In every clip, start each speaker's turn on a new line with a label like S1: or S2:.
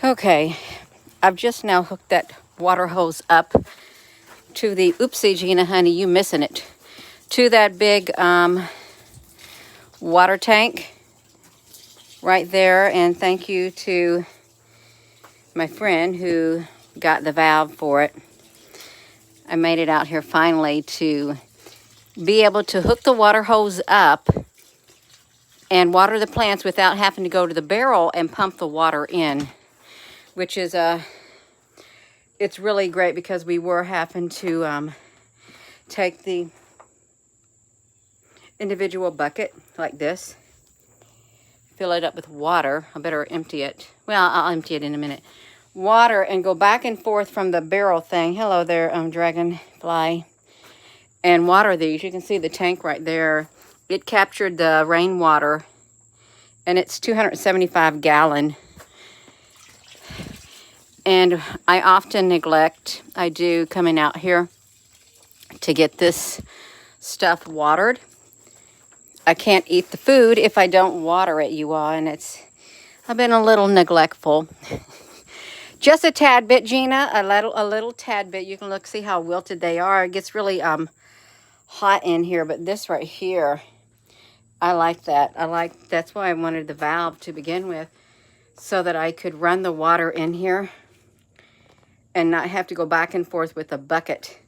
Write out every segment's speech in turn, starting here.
S1: Okay, I've just now hooked that water hose up to the, oopsie Gina honey, you missing it, to that big water tank right there. And thank you to my friend who got the valve for it. I made it out here finally to be able to hook the water hose up and water the plants without having to go to the barrel and pump the water in, which is it's really great because we were having to take the individual bucket like this, fill it up with water. I better empty it. Well, I'll empty it in a minute. Water, and go back and forth from the barrel thing. Hello there, dragonfly. And water these. You can see the tank right there. It captured the rainwater, and it's 275 gallon. And I often neglect, I do coming out here to get this stuff watered. I can't eat the food if I don't water it, you all, and I've been a little neglectful. Just a tad bit, Gina, a little tad bit. You can look, see how wilted they are. It gets really hot in here, but this right here, I like that. That's why I wanted the valve to begin with, so that I could run the water in here and not have to go back and forth with a bucket.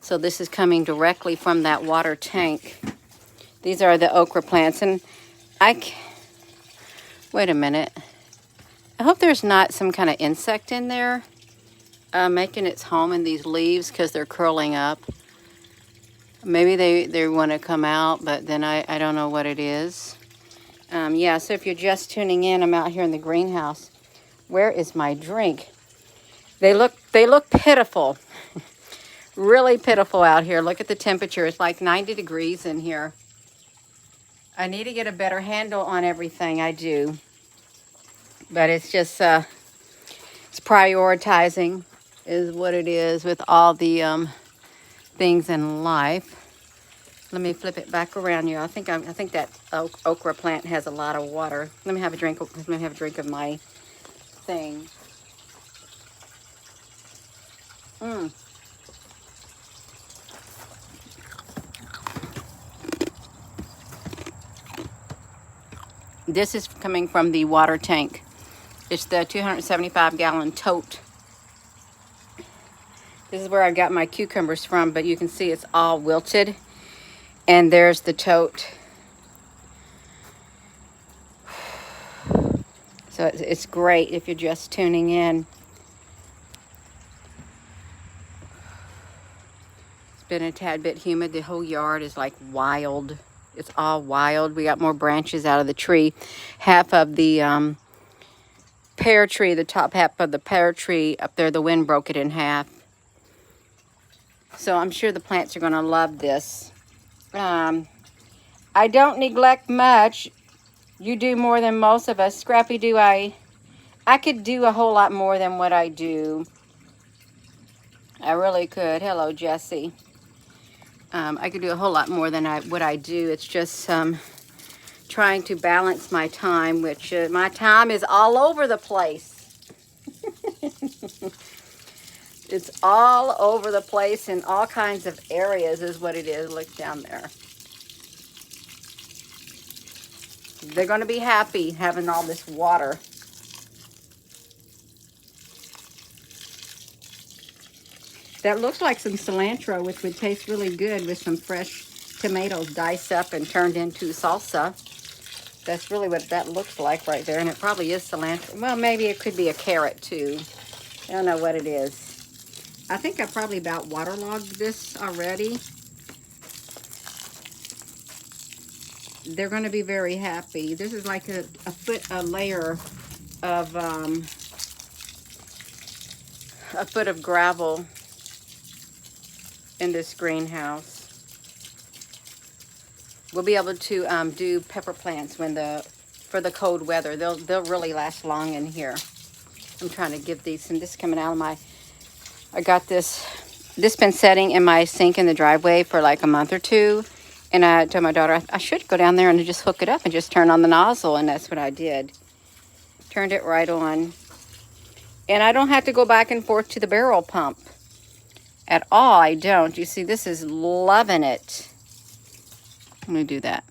S1: So this is coming directly from that water tank. These are the okra plants, and wait a minute. I hope there's not some kind of insect in there making its home in these leaves because they're curling up. Maybe they want to come out, but then I don't know what it is. Yeah, so if you're just tuning in, I'm out here in the greenhouse. Where is my drink? They look pitiful. Really pitiful out here. Look at the temperature. It's like 90 degrees in here. I need to get a better handle on everything I do. But it's just, it's prioritizing is what it is with all the things in life. Let me flip it back around here. I think that okra plant has a lot of water. Let me have a drink. Let me have a drink of my thing. This is coming from the water tank. It's the 275 gallon tote. This is where I got my cucumbers from, but you can see it's all wilted. And there's the tote. So it's great if you're just tuning in. It's been a tad bit humid. The whole yard is like wild. It's all wild. We got more branches out of the tree. Half of the pear tree, the top half of the pear tree up there, the wind broke it in half. So I'm sure the plants are going to love this. I don't neglect much. You do more than most of us. Scrappy, do I could do a whole lot more than what I do. I really could. Hello, Jesse. I could do a whole lot more than what I do. It's just trying to balance my time, which my time is all over the place. It's all over the place in all kinds of areas is what it is. Look down there. They're going to be happy having all this water. That looks like some cilantro, which would taste really good with some fresh tomatoes diced up and turned into salsa. That's really what that looks like right there, and it probably is cilantro. Well, maybe it could be a carrot too. I don't know what it is. I think I probably about waterlogged this already. They're going to be very happy. This is like a layer of a foot of gravel in this greenhouse. We'll be able to do pepper plants for the cold weather. They'll really last long in here. I'm trying to give these some. This is coming out of my. I got this been setting in my sink in the driveway for like a month or two, and I told my daughter I should go down there and just hook it up and just turn on the nozzle, and that's what I did. Turned it right on. And I don't have to go back and forth to the barrel pump at all. I don't. You see, this is loving it. I'm going to do that.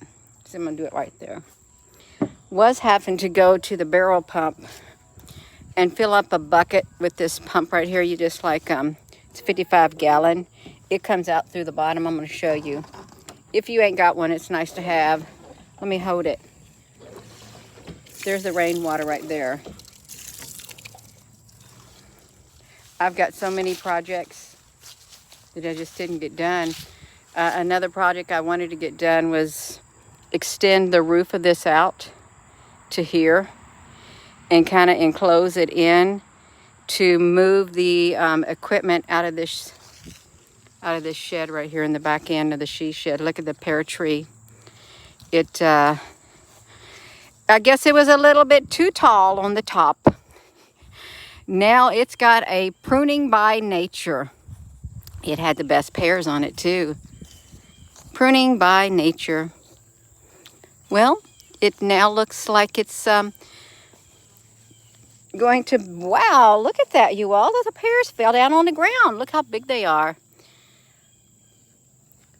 S1: So I'm going to do it right there. Was having to go to the barrel pump and fill up a bucket with this pump right here. You just like, it's 55 gallon. It comes out through the bottom. I'm going to show you. If you ain't got one, it's nice to have. Let me hold it. There's the rainwater right there. I've got so many projects that I just didn't get done. Another project I wanted to get done was extend the roof of this out to here and kind of enclose it in to move the equipment out of this shed right here in the back end of the she shed. Look at the pear tree. I guess it was a little bit too tall on the top. Now it's got a pruning by nature. It had the best pears on it too. Pruning by nature. Well, it now looks like it's going to, wow, look at that, you all. The pears fell down on the ground. Look how big they are.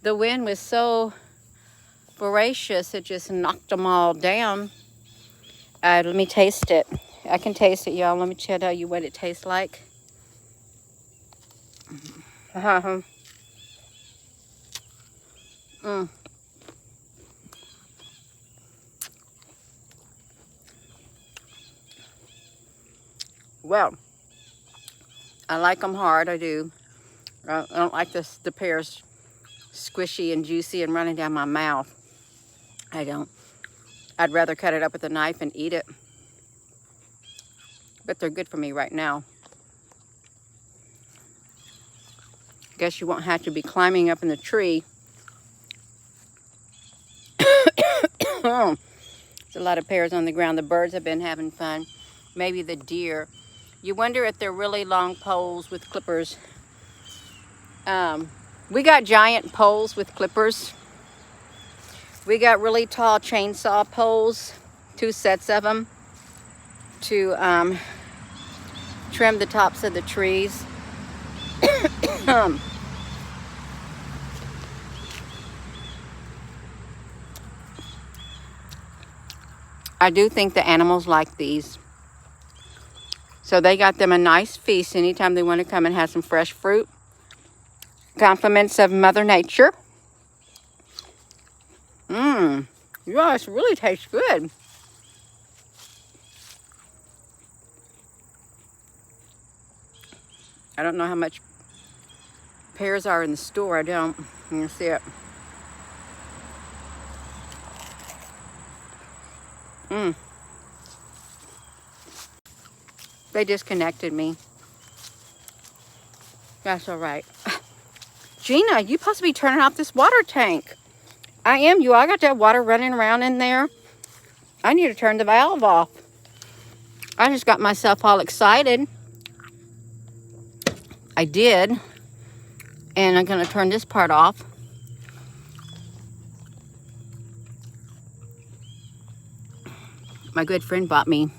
S1: The wind was so voracious, it just knocked them all down. Let me taste it. I can taste it, y'all. Let me tell you what it tastes like. Well, I like them hard, I do. I don't like the pears squishy and juicy and running down my mouth. I don't. I'd rather cut it up with a knife and eat it. But they're good for me right now. Guess you won't have to be climbing up in the tree. There's a lot of pears on the ground. The birds have been having fun. Maybe the deer. You wonder if they're really long poles with clippers. We got giant poles with clippers. We got really tall chainsaw poles, 2 sets of them, to trim the tops of the trees. I do think the animals like these. So they got them a nice feast anytime they want to come and have some fresh fruit. Compliments of Mother Nature. Yeah, this really tastes good. I don't know how much pears are in the store. I don't. You can see it. They disconnected me. That's all right. Gina, you supposed to be turning off this water tank. I am. I got that water running around in there. I need to turn the valve off. I just got myself all excited. I did. And I'm going to turn this part off. My good friend bought me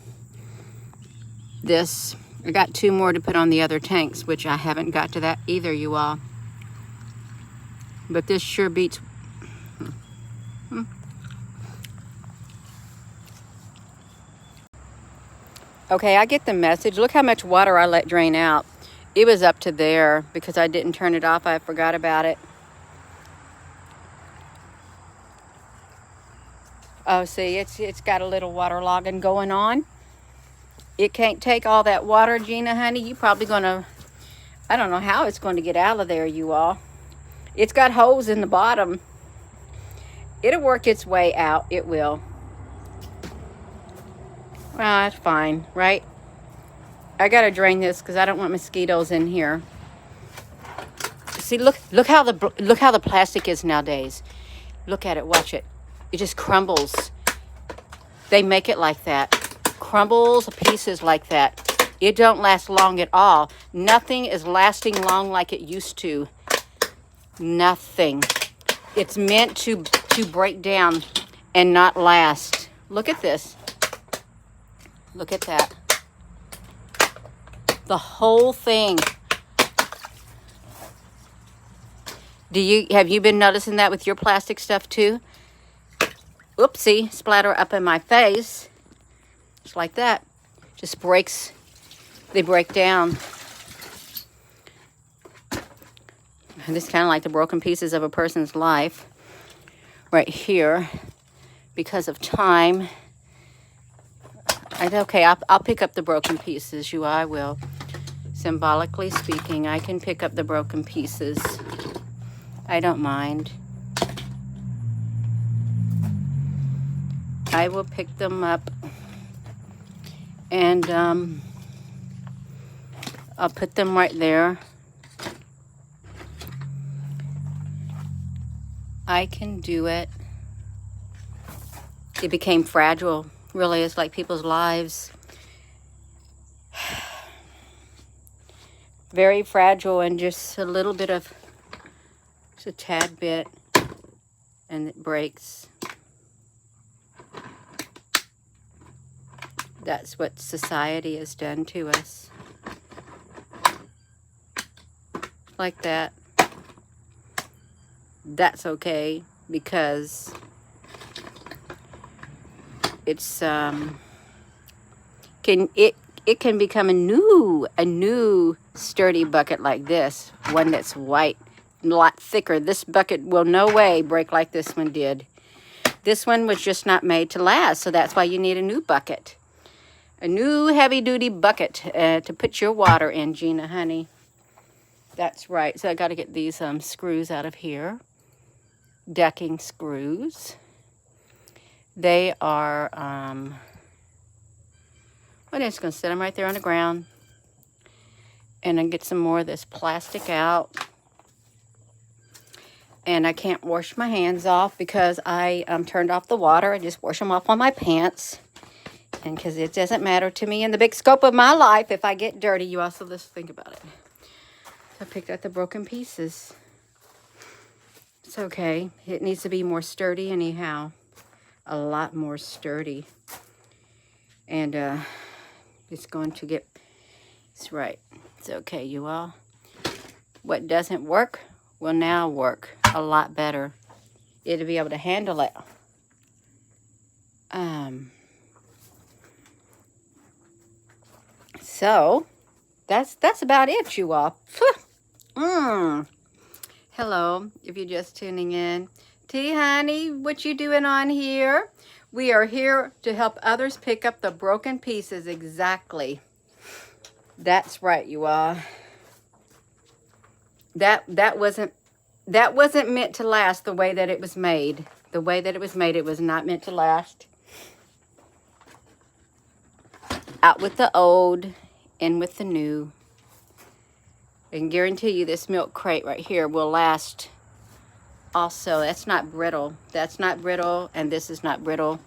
S1: this. I got 2 more to put on the other tanks, which I haven't got to that either, you all. But this sure beats. Okay, I get the message. Look how much water I let drain out. It was up to there because I didn't turn it off. I forgot about it. Oh, see, it's got a little waterlogging going on. It can't take all that water, Gina, honey. You probably gonna, I don't know how it's going to get out of there, you all. It's got holes in the bottom. It'll work its way out. It will. Well, that's fine, right? I gotta drain this because I don't want mosquitoes in here. See, look how the plastic is nowadays. Look at it. Watch it. It just crumbles. They make it like that. Crumbles pieces like that. It don't last long at all. Nothing is lasting long like it used to. Nothing. It's meant to break down and not last. Look at this. Look at that. The whole thing. Have you been noticing that with your plastic stuff too? Oopsie, splatter up in my face. Just like that. Just breaks. They break down. And this is kind of like the broken pieces of a person's life. Right here. Because of time. Okay, I'll pick up the broken pieces. I will. Symbolically speaking, I can pick up the broken pieces. I don't mind. I will pick them up. And I'll put them right there. I can do it. It became fragile. Really, it's like people's lives. Very fragile, and just a little bit of, just a tad bit, and it breaks. That's what society has done to us. Like that. That's okay, because it's it can become a new sturdy bucket like this, one that's white, a lot thicker. This bucket will no way break like this one did. This one was just not made to last, so that's why you need a new bucket. A new heavy-duty bucket to put your water in, Gina, honey. That's right. So I got to get these screws out of here. Decking screws. They are, I'm just going to set them right there on the ground. And then get some more of this plastic out. And I can't wash my hands off because I turned off the water. I just wash them off on my pants. And because it doesn't matter to me in the big scope of my life if I get dirty. You also just think about it. I picked out the broken pieces. It's okay. It needs to be more sturdy anyhow. A lot more sturdy. And it's going to get, it's right. It's okay, you all. What doesn't work will now work a lot better. It'll be able to handle it. So, that's about it, you all. Hello, if you're just tuning in. T, honey, what you doing on here? We are here to help others pick up the broken pieces. Exactly. That's right, you all. That wasn't meant to last the way that it was made. The way that it was made, it was not meant to last. Out with the old, in with the new. I can guarantee you this milk crate right here will last also. That's not brittle. That's not brittle, and this is not brittle.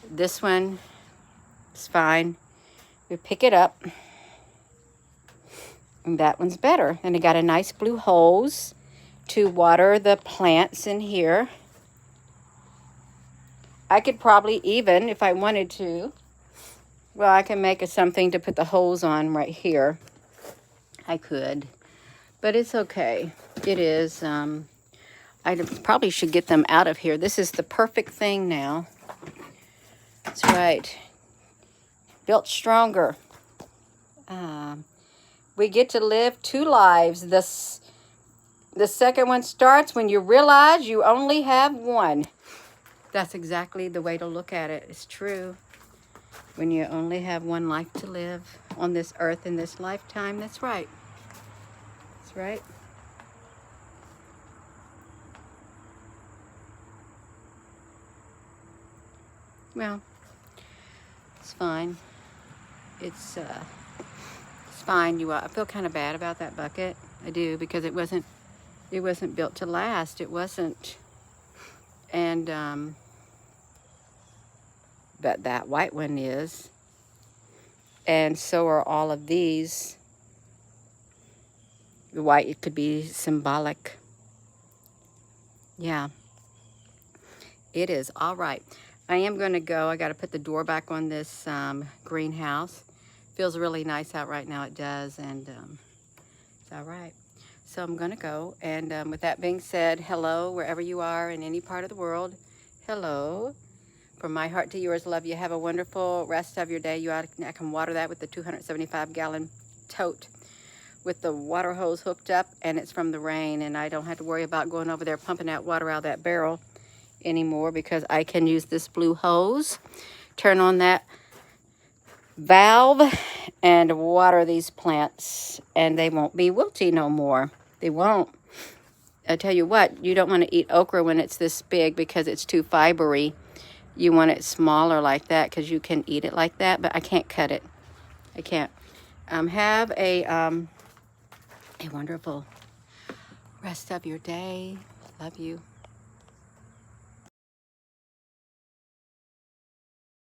S1: This one is fine. We pick it up. And that one's better. And it got a nice blue hose to water the plants in here. I could probably even, if I wanted to, well, I can make something to put the hose on right here. I could, but it's okay. It is, I probably should get them out of here. This is the perfect thing now. That's right. Built stronger. We get to live two lives. The second one starts when you realize you only have one. That's exactly the way to look at it. It's true. When you only have one life to live on this earth in this lifetime, that's right. That's right. Well, it's fine. It's fine. I feel kind of bad about that bucket. I do, because it wasn't built to last. It wasn't. And but that white one is. And so are all of these. The white, it could be symbolic. Yeah. It is. All right. I am going to go. I got to put the door back on this greenhouse Feels really nice out right now. It does, and it's all right. So I'm gonna go, and with that being said, hello wherever you are in any part of the world. Hello. From my heart to yours, love you. Have a wonderful rest of your day. I can water that with the 275-gallon tote with the water hose hooked up, and it's from the rain, and I don't have to worry about going over there pumping that water out of that barrel anymore because I can use this blue hose, turn on that valve, and water these plants, and they won't be wilty no more. They won't. I tell you what, you don't want to eat okra when it's this big because it's too fibery. You want it smaller like that because you can eat it like that, but I can't cut it. I can't. Have a wonderful rest of your day. Love you.